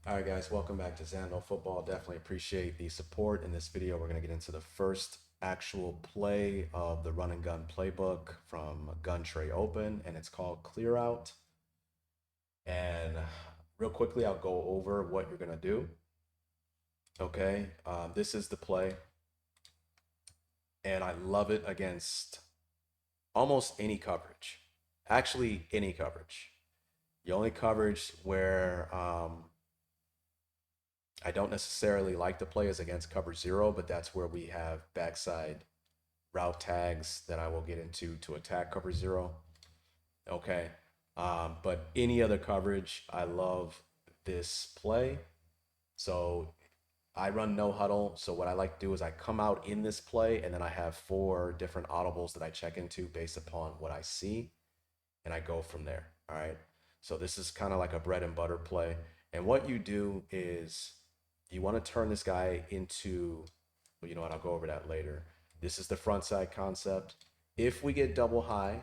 All right, guys, welcome back to Zando Football. Definitely appreciate the support. In this video, we're going to get into the first actual play of the run and gun playbook from Gun Trey Open, and it's called Clearout. And real quickly, I'll go over what you're going to do. Okay, this is the play, and I love it against almost any coverage. Actually, any coverage. The only coverage where I don't necessarily like to play is against cover zero, but that's where we have backside route tags that I will get into to attack cover zero. Okay. But any other coverage, I love this play. So I run no huddle. So what I like to do is I come out in this play and then I have four different audibles that I check into based upon what I see and I go from there. All right. So this is kind of like a bread and butter play. And what you do is you want to turn this guy into, well, you know what, I'll go over that later. This is the front side concept. If we get double high,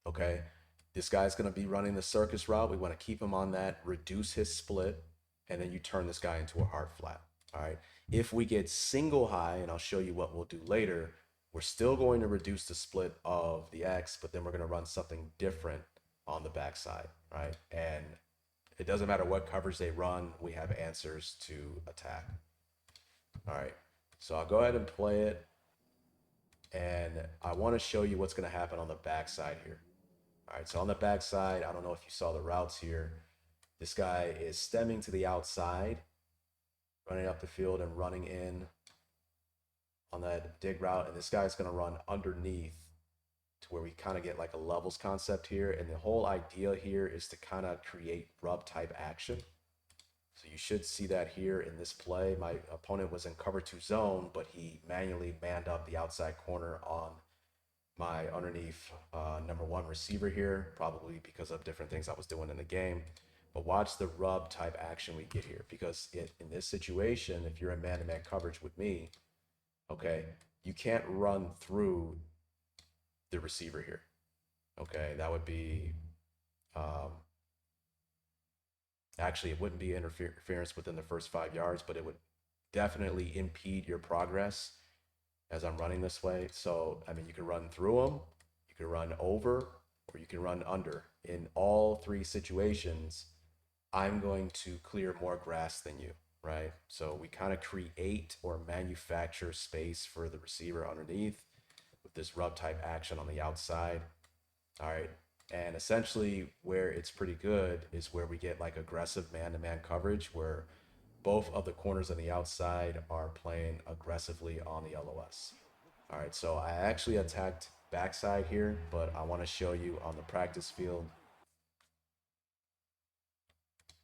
okay, this guy's going to be running the circus route. We want to keep him on that, reduce his split, and then you turn this guy into a hard flat. All right. If we get single high, and I'll show you what we'll do later, we're still going to reduce the split of the X, but then we're going to run something different on the backside, right? And it doesn't matter what coverage they run, we have answers to attack. All right, so I'll go ahead and play it. And I want to show you what's going to happen on the backside here. All right, so on the backside, I don't know if you saw the routes here. This guy is stemming to the outside, running up the field and running in on that dig route. And this guy's going to run underneath to where we kind of get like a levels concept here. And the whole idea here is to kind of create rub type action. So you should see that here in this play. My opponent was in cover two zone, but he manually manned up the outside corner on my underneath number one receiver here, probably because of different things I was doing in the game. But watch the rub type action we get here, because in this situation, if you're in man-to-man coverage with me, okay, you can't run through the receiver here. Okay, that would be actually, it wouldn't be interference within the first 5 yards, but it would definitely impede your progress as I'm running this way. So, I mean, you can run through them, you can run over, or you can run under. In all three situations, I'm going to clear more grass than you, right? So we kind of create or manufacture space for the receiver underneath with this rub type action on the outside. All right. And essentially, where it's pretty good is where we get like aggressive man to man coverage, where both of the corners on the outside are playing aggressively on the LOS. All right. So I actually attacked backside here, but I want to show you on the practice field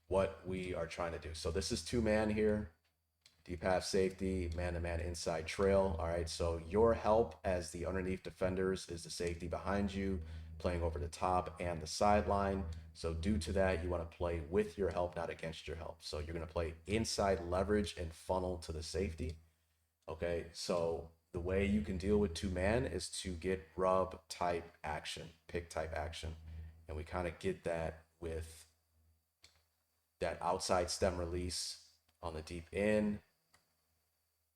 what we are trying to do. So this is two man here. Deep half safety, man-to-man inside trail. All right, so your help as the underneath defenders is the safety behind you, playing over the top and the sideline. So due to that, you want to play with your help, not against your help. So you're going to play inside leverage and funnel to the safety. Okay, so the way you can deal with two man is to get rub type action, pick type action. And we kind of get that with that outside stem release on the deep in,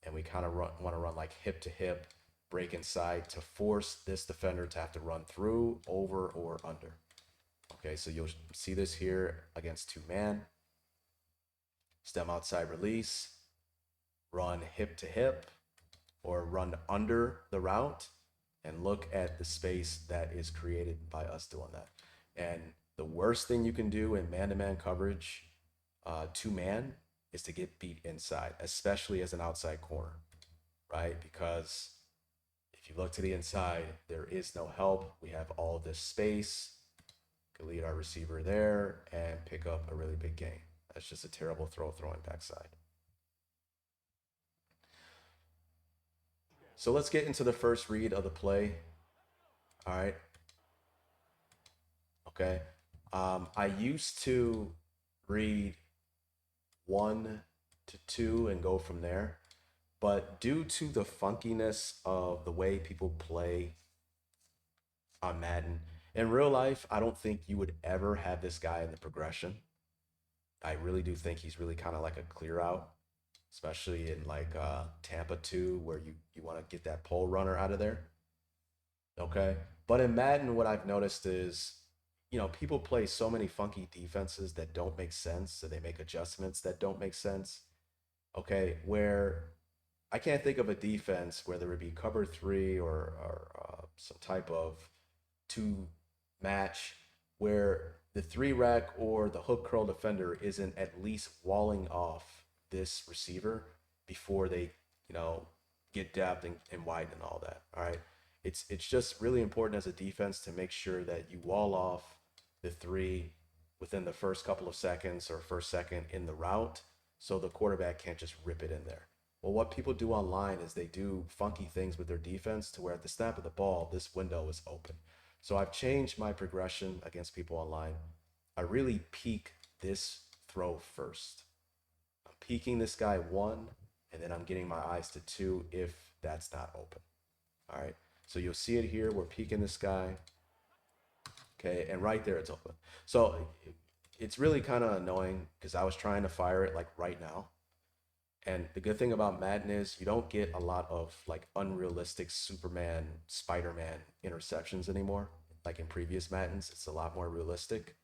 and we kind of want to run like hip to hip, break inside to force this defender to have to run through, over, or under. Okay, so you'll see this here against two man. Stem outside release, run hip to hip, or run under the route, and look at the space that is created by us doing that. And the worst thing you can do in man-to-man coverage, two man, is to get beat inside, especially as an outside corner, right? Because if you look to the inside, there is no help. We have all this space. Could lead our receiver there and pick up a really big gain. That's just a terrible throw throwing backside. So let's get into the first read of the play. All right. Okay. I used to read 1 to 2 and go from there. But due to the funkiness of the way people play on Madden, in real life, I don't think you would ever have this guy in the progression. I really do think he's really kind of like a clear out, especially in like Tampa 2, where you want to get that pole runner out of there. Okay. But in Madden, what I've noticed is, people play so many funky defenses that don't make sense. So they make adjustments that don't make sense. Okay. Where I can't think of a defense, whether it be cover three or some type of two match, where the three rack or the hook curl defender isn't at least walling off this receiver before they, you know, get depth and widen and all that. All right. It's just really important as a defense to make sure that you wall off the three within the first couple of seconds or first second in the route so the quarterback can't just rip it in there. Well, what people do online is they do funky things with their defense to where at the snap of the ball, this window is open. So I've changed my progression against people online. I really peek this throw first. I'm peeking this guy one, and then I'm getting my eyes to two if that's not open. All right. So you'll see it here. We're peeking this guy. Okay. And right there, it's open. So it's really kind of annoying because I was trying to fire it like right now. And the good thing about Madden is you don't get a lot of like unrealistic Superman, Spider-Man interceptions anymore. Like in previous Maddens, it's a lot more realistic.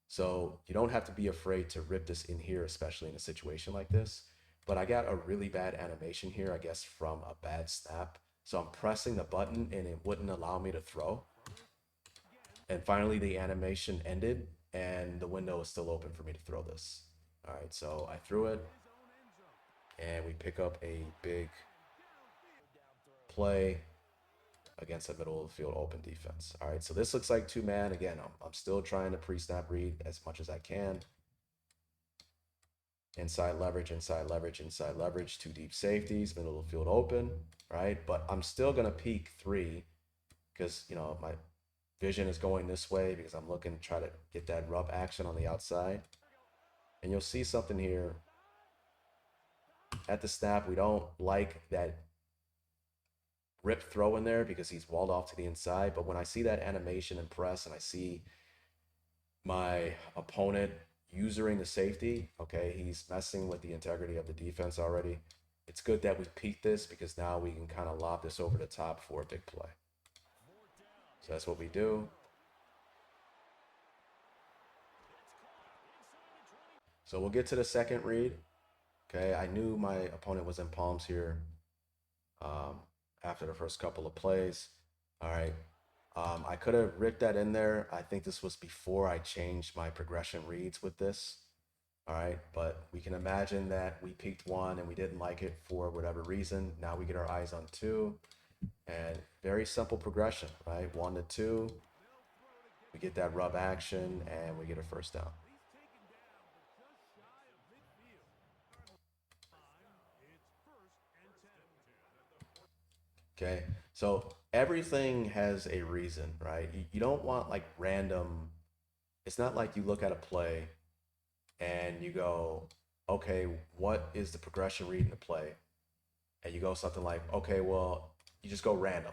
So you don't have to be afraid to rip this in here, especially in a situation like this. But I got a really bad animation here, I guess, from a bad snap. So I'm pressing the button and it wouldn't allow me to throw. And finally the animation ended and the window is still open for me to throw this. All right, so I threw it and we pick up a big play against a middle of the field open defense. All right, so this looks like two man. Again, I'm still trying to pre-snap read as much as I can. Inside leverage, inside leverage, inside leverage, two deep safeties, middle of the field open, right? But I'm still gonna peek three because my vision is going this way because I'm looking to try to get that rub action on the outside. And you'll see something here at the snap. We don't like that rip throw in there because he's walled off to the inside. But when I see that animation and press and I see my opponent usering the safety, okay, he's messing with the integrity of the defense already. It's good that we peaked this because now we can kind of lob this over the top for a big play. So that's what we do. So we'll get to the second read. Okay, I knew my opponent was in palms here after the first couple of plays. All right. I could have ripped that in there. I think this was before I changed my progression reads with this. All right. But we can imagine that we peaked one and we didn't like it for whatever reason. Now we get our eyes on two. And very simple progression, right? 1 to 2. We get that rub action and we get a first down. Okay. So everything has a reason, right? You don't want like random. It's not like you look at a play and you go, okay, what is the progression read in the play? And you go something like, okay, well, you just go random.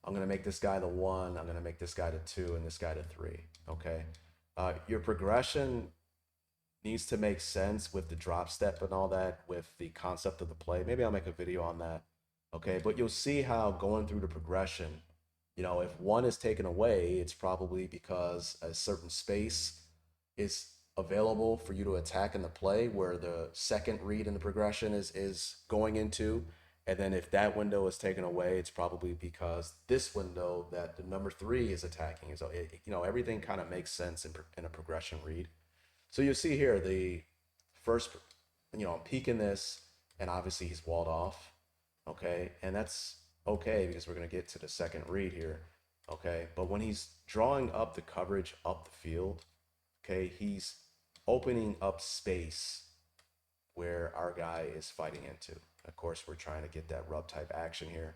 I'm going to make this guy the 1, I'm going to make this guy the 2, and this guy the 3. Okay. Your progression needs to make sense with the drop step and all that, with the concept of the play. Maybe I'll make a video on that. Okay. But you'll see how going through the progression, if one is taken away, it's probably because a certain space is available for you to attack in the play where the second read in the progression is going into. And then if that window is taken away, it's probably because this window that the number 3 is attacking. So everything kind of makes sense in a progression read. So you see here the first, I'm peeking this, and obviously he's walled off. Okay, and that's okay because we're gonna get to the second read here. Okay, but when he's drawing up the coverage up the field, okay, he's opening up space where our guy is fighting into. Of course, we're trying to get that rub type action here.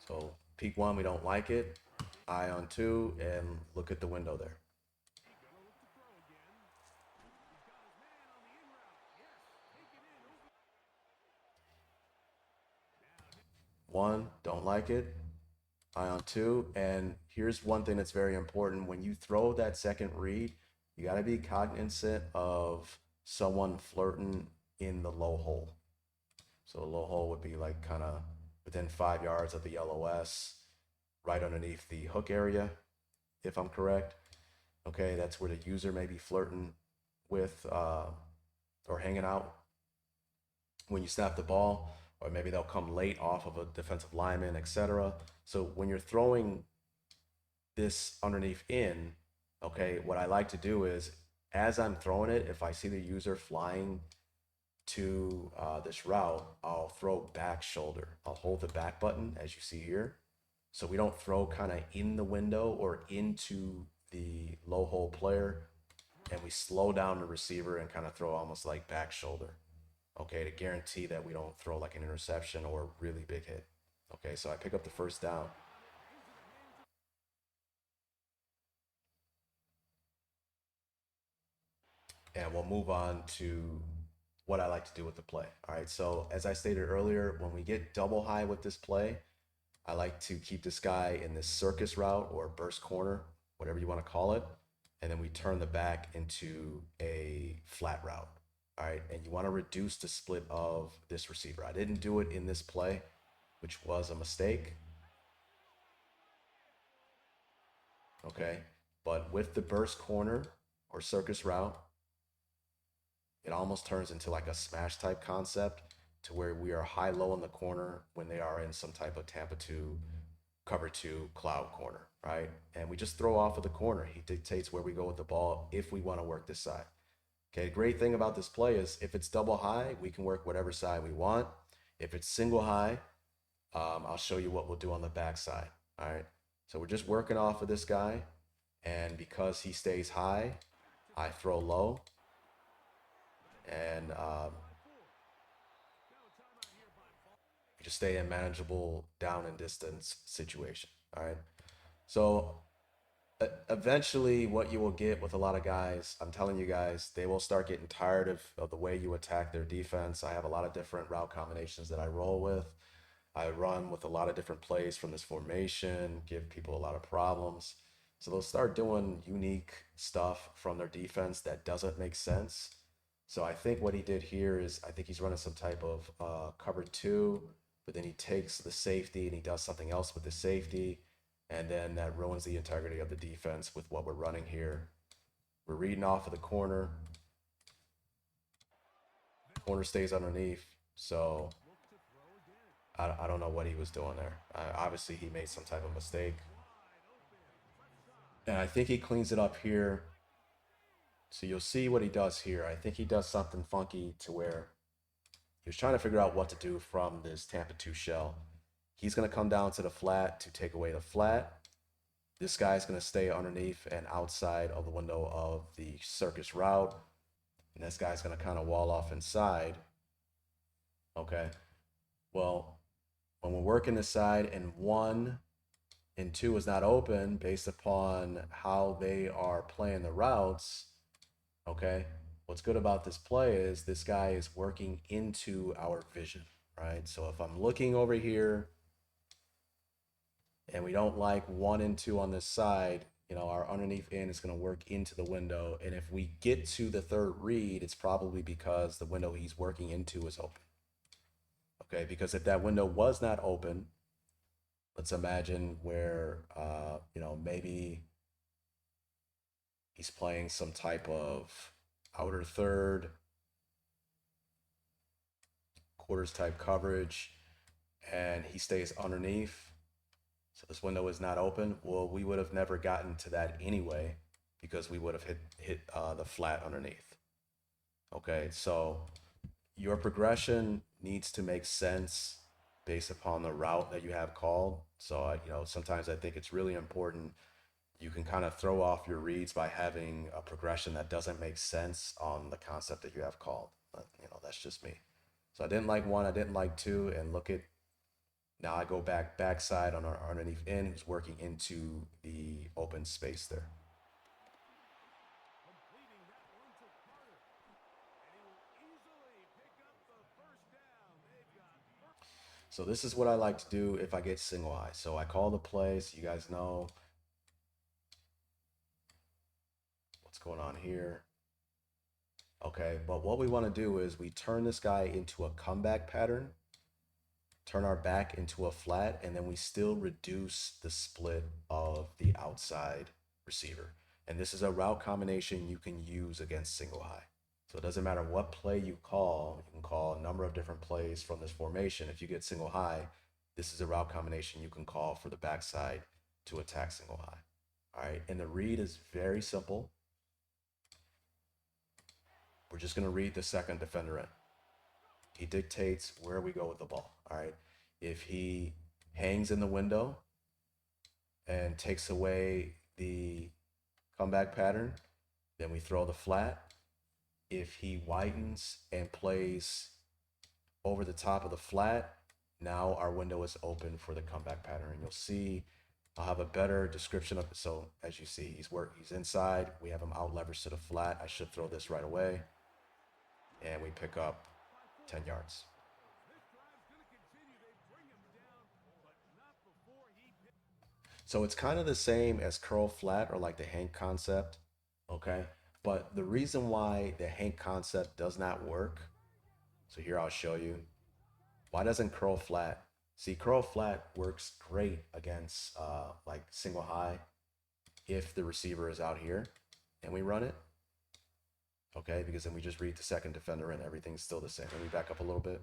So peek 1, we don't like it. Eye on 2, and look at the window there. One, don't like it. Eye on 2. And here's one thing that's very important. When you throw that second read, You got to be cognizant of someone flirting in the low hole. So the low hole would be like kind of within 5 yards of the LOS, right underneath the hook area, if I'm correct. Okay, that's where the user may be flirting with or hanging out when you snap the ball, or maybe they'll come late off of a defensive lineman, etc. So when you're throwing this underneath in, okay, what I like to do is as I'm throwing it, if I see the user flying to this route, I'll throw back shoulder. I'll hold the back button as you see here. So we don't throw kind of in the window or into the low hole player, and we slow down the receiver and kind of throw almost like back shoulder. Okay, to guarantee that we don't throw like an interception or a really big hit. Okay, so I pick up the first down. And we'll move on to what I like to do with the play. All right, so as I stated earlier, when we get double high with this play, I like to keep this guy in this circus route or burst corner, whatever you want to call it. And then we turn the back into a flat route. All right, and you want to reduce the split of this receiver. I didn't do it in this play, which was a mistake. Okay, but with the burst corner or circus route, it almost turns into like a smash type concept to where we are high low in the corner when they are in some type of Tampa 2 cover 2 cloud corner, right? And we just throw off of the corner. He dictates where we go with the ball if we want to work this side. Okay, the great thing about this play is if it's double high, we can work whatever side we want. If it's single high, I'll show you what we'll do on the back side. All right, so we're just working off of this guy, and because he stays high, I throw low, and you just stay in manageable down and distance situation. All right. So eventually, what you will get with a lot of guys, I'm telling you guys, they will start getting tired of the way you attack their defense. I have a lot of different route combinations that I roll with. I run with a lot of different plays from this formation, give people a lot of problems. So they'll start doing unique stuff from their defense that doesn't make sense. So I think what he did here is I think he's running some type of cover 2, but then he takes the safety and he does something else with the safety. And then that ruins the integrity of the defense with what we're running here. We're reading off of the corner. Corner stays underneath. So I don't know what he was doing there. Obviously, he made some type of mistake. And I think he cleans it up here. So you'll see what he does here. I think he does something funky to where he was trying to figure out what to do from this Tampa 2 shell. He's going to come down to the flat to take away the flat. This guy's going to stay underneath and outside of the window of the circus route. And this guy's going to kind of wall off inside. Okay. Well, when we're working this side and 1 and 2 is not open based upon how they are playing the routes, okay, what's good about this play is this guy is working into our vision, right? So if I'm looking over here and we don't like 1 and 2 on this side, you know, our underneath in is going to work into the window. And if we get to the third read, it's probably because the window he's working into is open. Okay, because if that window was not open, let's imagine where, you know, maybe he's playing some type of outer third, quarters type coverage, and he stays underneath. So this window is not open. Well, we would have never gotten to that anyway because we would have hit the flat underneath. Okay, so your progression needs to make sense based upon the route that you have called. So, you know, sometimes I think it's really important. You can kind of throw off your reads by having a progression that doesn't make sense on the concept that you have called. But, you know, that's just me. So I didn't like 1, I didn't like 2, and look at now I go backside on our underneath in who's working into the open space there. So this is what I like to do if I get single high. So I call the play so you guys know what's going on here. Okay, but what we want to do is we turn this guy into a comeback pattern, turn our back into a flat, and then we still reduce the split of the outside receiver. And this is a route combination you can use against single high. So it doesn't matter what play you can call a number of different plays from this formation. If you get single high, this is a route combination you can call for the backside to attack single high. All right, and the read is very simple. We're just gonna read the second defender in. He dictates where we go with the ball. All right. If he hangs in the window and takes away the comeback pattern, then we throw the flat. If he widens and plays over the top of the flat, now our window is open for the comeback pattern. And you'll see I'll have a better description of it. So as you see, he's inside. We have him out leveraged to the flat. I should throw this right away. And we pick up 10 yards. So it's kind of the same as curl flat or like the Hank concept, okay? But the reason why the Hank concept does not work, so here I'll show you. Why doesn't curl flat? See, curl flat works great against like single high if the receiver is out here and we run it, okay? Because then we just read the second defender and everything's still the same. Let me back up a little bit.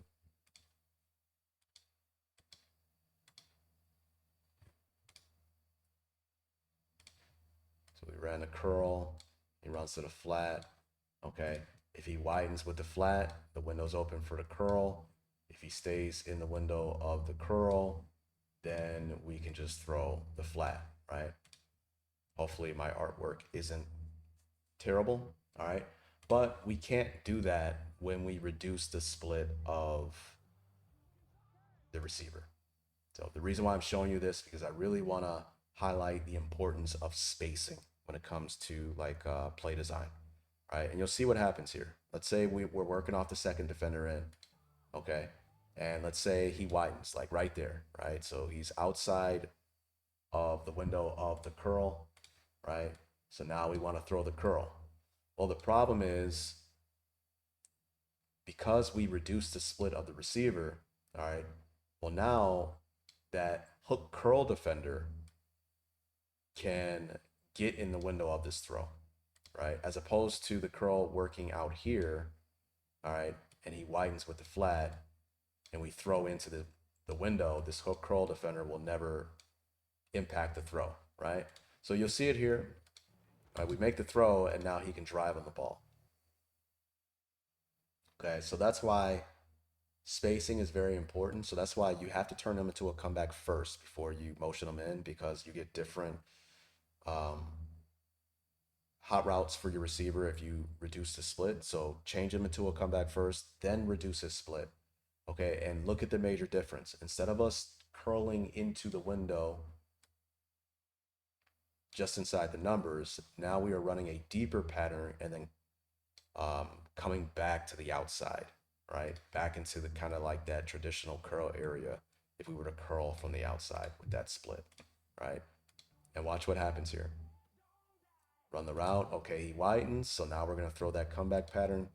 So we ran a curl, he runs to the flat, okay? If he widens with the flat, the window's open for the curl. If he stays in the window of the curl, then we can just throw the flat, right? Hopefully my artwork isn't terrible, all right? But we can't do that when we reduce the split of the receiver. So the reason why I'm showing you this, because I really want to highlight the importance of spacing when it comes to like play design, right? And you'll see what happens here. Let's say we're working off the second defender in, okay? And let's say he widens like right there, right? So he's outside of the window of the curl, right? So now we want to throw the curl. Well, the problem is because we reduce the split of the receiver, all right? Well, now that hook curl defender can get in the window of this throw, right? As opposed to the curl working out here, all right? And he widens with the flat and we throw into the window, this hook curl defender will never impact the throw, right? So you'll see it here. Right, we make the throw and now he can drive on the ball. Okay, so that's why spacing is very important. So that's why you have to turn them into a comeback first before you motion them in, because you get different hot routes for your receiver if you reduce the split. So change him into a comeback first, then reduce his split. Okay, and look at the major difference. Instead of us curling into the window just inside the numbers, now we are running a deeper pattern and then coming back to the outside, right? Back into the kind of like that traditional curl area if we were to curl from the outside with that split, right? And watch what happens here. Run the route. Okay, he widens. So now we're going to throw that comeback pattern.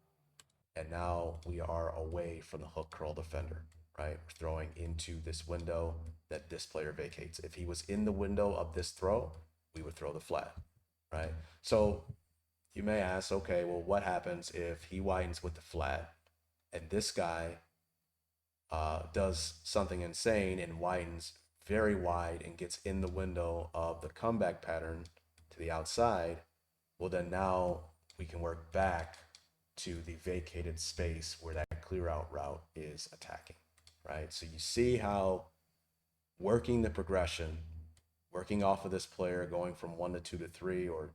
And now we are away from the hook curl defender, right? We're throwing into this window that this player vacates. If he was in the window of this throw, we would throw the flat, right? So you may ask, okay, well, what happens if he widens with the flat and this guy does something insane and widens very wide and gets in the window of the comeback pattern to the outside? Well, then now we can work back to the vacated space where that clear out route is attacking, right? So you see how working the progression, working off of this player, going from 1 to 2 to 3, or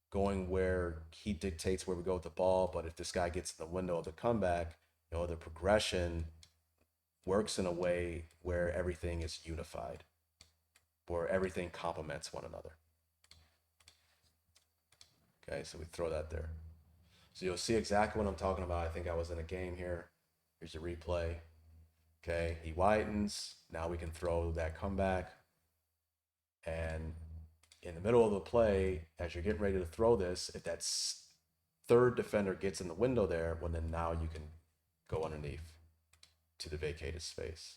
going where he dictates where we go with the ball. But if this guy gets in the window of the comeback, you know, the progression works in a way where everything is unified, where everything complements one another. Okay, so we throw that there. So you'll see exactly what I'm talking about. I think I was in a game here. Here's a replay. Okay, he widens. Now we can throw that comeback. And in the middle of the play, as you're getting ready to throw this, if that third defender gets in the window there, well, then now you can go underneath to the vacated space.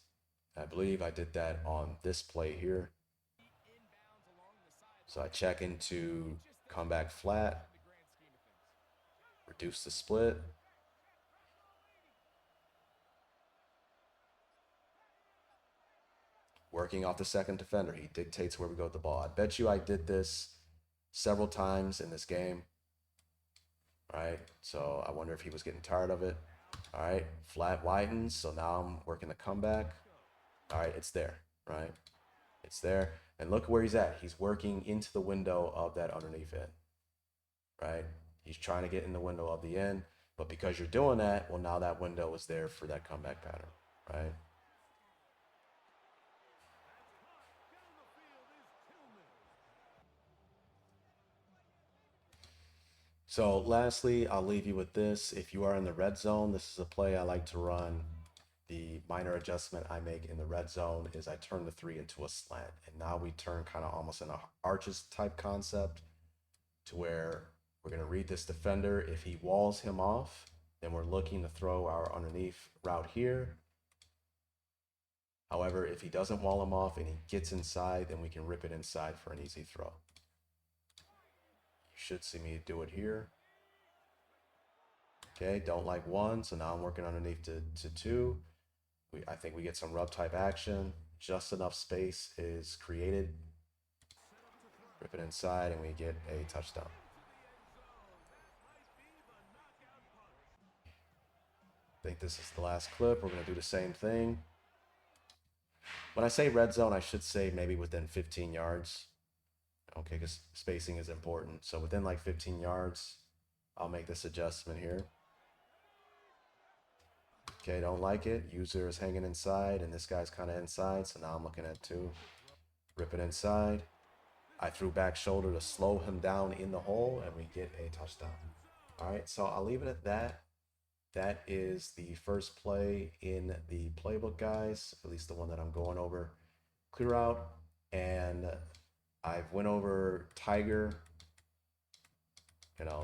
I believe I did that on this play here. So I check into comeback flat, reduce the split. Working off the second defender, he dictates where we go with the ball. I bet you I did this several times in this game. All right, so I wonder if he was getting tired of it. All right, flat widens, so now I'm working the comeback. All right, it's there, right? It's there. And look where he's at. He's working into the window of that underneath end, right? He's trying to get in the window of the end, but because you're doing that, well, now that window is there for that comeback pattern, right? So lastly, I'll leave you with this. If you are in the red zone, this is a play I like to run. The minor adjustment I make in the red zone is I turn the 3 into a slant. And now we turn kind of almost in a arches type concept to where we're going to read this defender. If he walls him off, then we're looking to throw our underneath route here. However, if he doesn't wall him off and he gets inside, then we can rip it inside for an easy throw. You should see me do it here. Okay, don't like 1, so now I'm working underneath to 2. I think we get some rub type action. Just enough space is created. Rip it inside and we get a touchdown. I think this is the last clip. We're going to do the same thing. When I say red zone, I should say maybe within 15 yards. Okay, because spacing is important. So within like 15 yards, I'll make this adjustment here. Okay, don't like it. User is hanging inside, and this guy's kind of inside. So now I'm looking at 2. Rip it inside. I threw back shoulder to slow him down in the hole, and we get a touchdown. All right, so I'll leave it at that. That is the first play in the playbook, guys, at least the one that I'm going over. Clearout, and I've went over Tiger,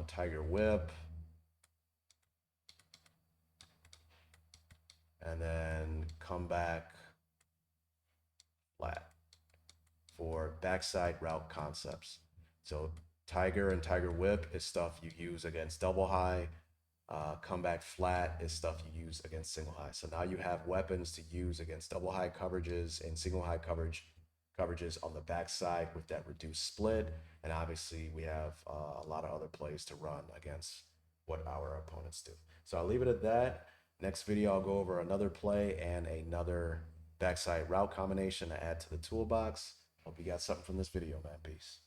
Tiger whip, and then come back flat for backside route concepts. So Tiger and Tiger whip is stuff you use against double high. Comeback flat is stuff you use against single high. So now you have weapons to use against double high coverages and single high coverages on the backside with that reduced split. And obviously we have a lot of other plays to run against what our opponents do. So I'll leave it at that. Next video, I'll go over another play and another backside route combination to add to the toolbox. Hope you got something from this video, man. Peace.